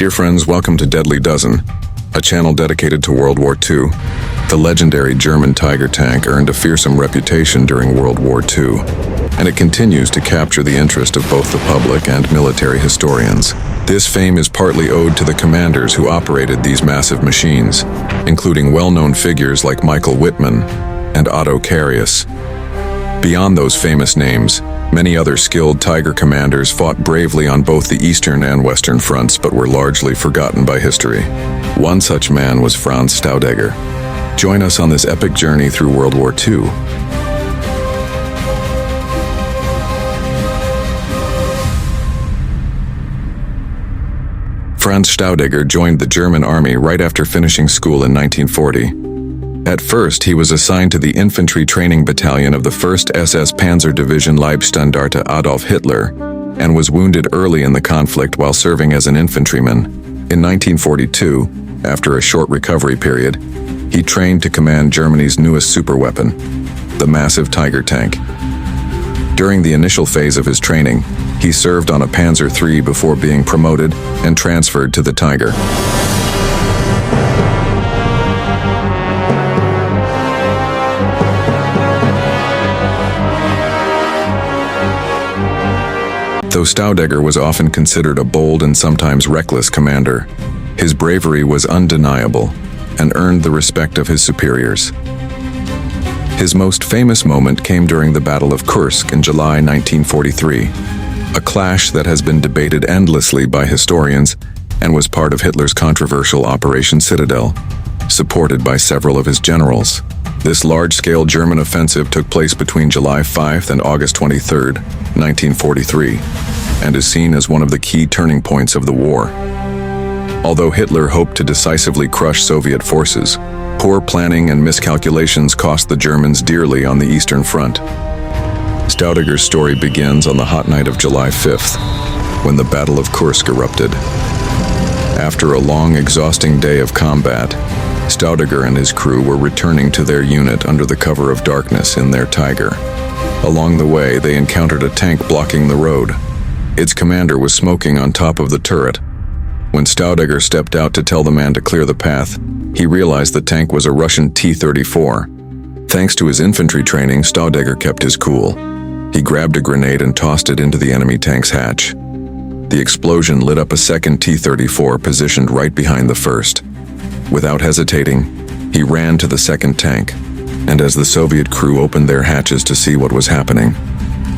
Dear friends, welcome to Deadly Dozen, a channel dedicated to World War II. The legendary German Tiger tank earned a fearsome reputation during World War II, and it continues to capture the interest of both the public and military historians. This fame is partly owed to the commanders who operated these massive machines, including well-known figures like Michael Wittmann and Otto Carius. Beyond those famous names, many other skilled Tiger commanders fought bravely on both the Eastern and Western fronts but were largely forgotten by history. One such man was Franz Staudager. Join us on this epic journey through World War II. Franz Staudager joined the German army right after finishing school in 1940. At first, he was assigned to the infantry training battalion of the 1st SS Panzer Division Leibstandarte Adolf Hitler and was wounded early in the conflict while serving as an infantryman. In 1942, after a short recovery period, he trained to command Germany's newest superweapon, the massive Tiger tank. During the initial phase of his training, he served on a Panzer III before being promoted and transferred to the Tiger. Though Staudager was often considered a bold and sometimes reckless commander, his bravery was undeniable and earned the respect of his superiors. His most famous moment came during the Battle of Kursk in July 1943, a clash that has been debated endlessly by historians and was part of Hitler's controversial Operation Citadel, supported by several of his generals. This large-scale German offensive took place between July 5 and August 23, 1943, and is seen as one of the key turning points of the war. Although Hitler hoped to decisively crush Soviet forces, poor planning and miscalculations cost the Germans dearly on the Eastern Front. Staudager's story begins on the hot night of July 5th, when the Battle of Kursk erupted. After a long, exhausting day of combat, Staudager and his crew were returning to their unit under the cover of darkness in their Tiger. Along the way, they encountered a tank blocking the road. Its commander was smoking on top of the turret. When Staudager stepped out to tell the man to clear the path, he realized the tank was a Russian T-34. Thanks to his infantry training, Staudager kept his cool. He grabbed a grenade and tossed it into the enemy tank's hatch. The explosion lit up a second T-34 positioned right behind the first. Without hesitating, he ran to the second tank, and as the Soviet crew opened their hatches to see what was happening,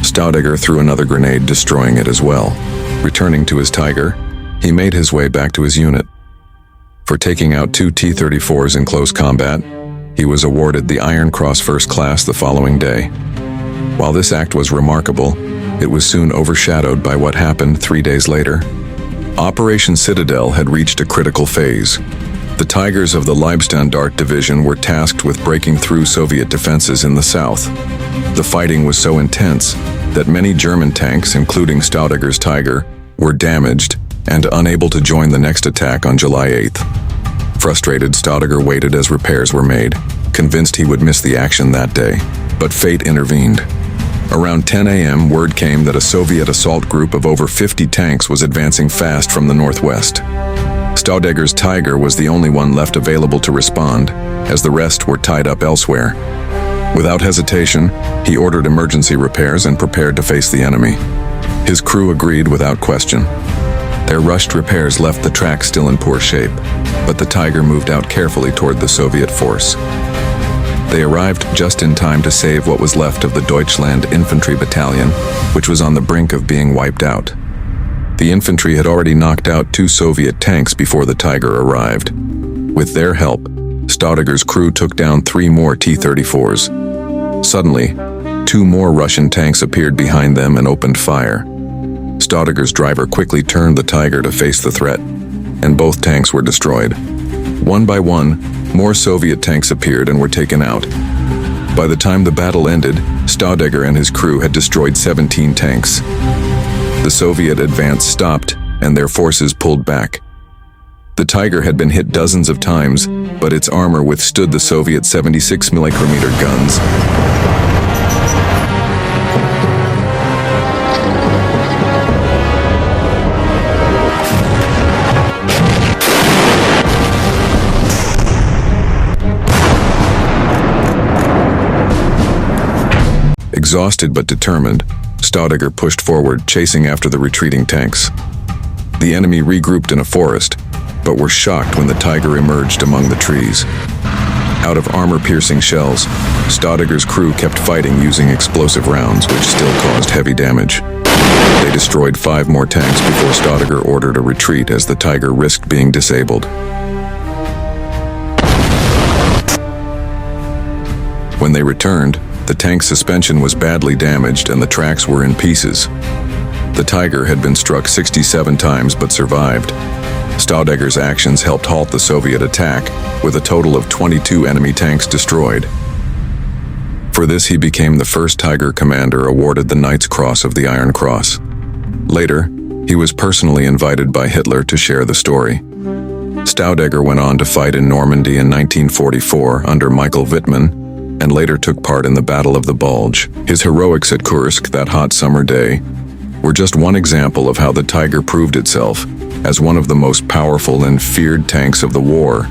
Staudager threw another grenade, destroying it as well. Returning to his Tiger, he made his way back to his unit. For taking out two T-34s in close combat, he was awarded the Iron Cross First Class the following day. While this act was remarkable, it was soon overshadowed by what happened 3 days later. Operation Citadel had reached a critical phase. The Tigers of the Leibstandarte Division were tasked with breaking through Soviet defenses in the south. The fighting was so intense that many German tanks, including Staudager's Tiger, were damaged and unable to join the next attack on July 8th. Frustrated, Staudager waited as repairs were made, convinced he would miss the action that day. But fate intervened. Around 10 a.m., word came that a Soviet assault group of over 50 tanks was advancing fast from the northwest. Staudager's Tiger was the only one left available to respond, as the rest were tied up elsewhere. Without hesitation, he ordered emergency repairs and prepared to face the enemy. His crew agreed without question. Their rushed repairs left the track still in poor shape, but the Tiger moved out carefully toward the Soviet force. They arrived just in time to save what was left of the Deutschland Infantry Battalion, which was on the brink of being wiped out. The infantry had already knocked out 2 Soviet tanks before the Tiger arrived. With their help, Staudager's crew took down 3 more T-34s. Suddenly, 2 more Russian tanks appeared behind them and opened fire. Staudager's driver quickly turned the Tiger to face the threat, and both tanks were destroyed. One by one, more Soviet tanks appeared and were taken out. By the time the battle ended, Staudager and his crew had destroyed 17 tanks. The Soviet advance stopped, and their forces pulled back. The Tiger had been hit dozens of times, but its armor withstood the Soviet 76mm guns. Exhausted but determined, Staudegger pushed forward, chasing after the retreating tanks. The enemy regrouped in a forest, but were shocked when the Tiger emerged among the trees. Out of armor-piercing shells, Staudegger's crew kept fighting using explosive rounds, which still caused heavy damage. They destroyed 5 more tanks before Staudegger ordered a retreat as the Tiger risked being disabled. When they returned, the tank's suspension was badly damaged and the tracks were in pieces. The Tiger had been struck 67 times but survived. Staudegger's actions helped halt the Soviet attack, with a total of 22 enemy tanks destroyed. For this, he became the first Tiger commander awarded the Knight's Cross of the Iron Cross. Later, he was personally invited by Hitler to share the story. Staudegger went on to fight in Normandy in 1944 under Michael Wittmann, and later took part in the Battle of the Bulge. His heroics at Kursk that hot summer day were just one example of how the Tiger proved itself as one of the most powerful and feared tanks of the war,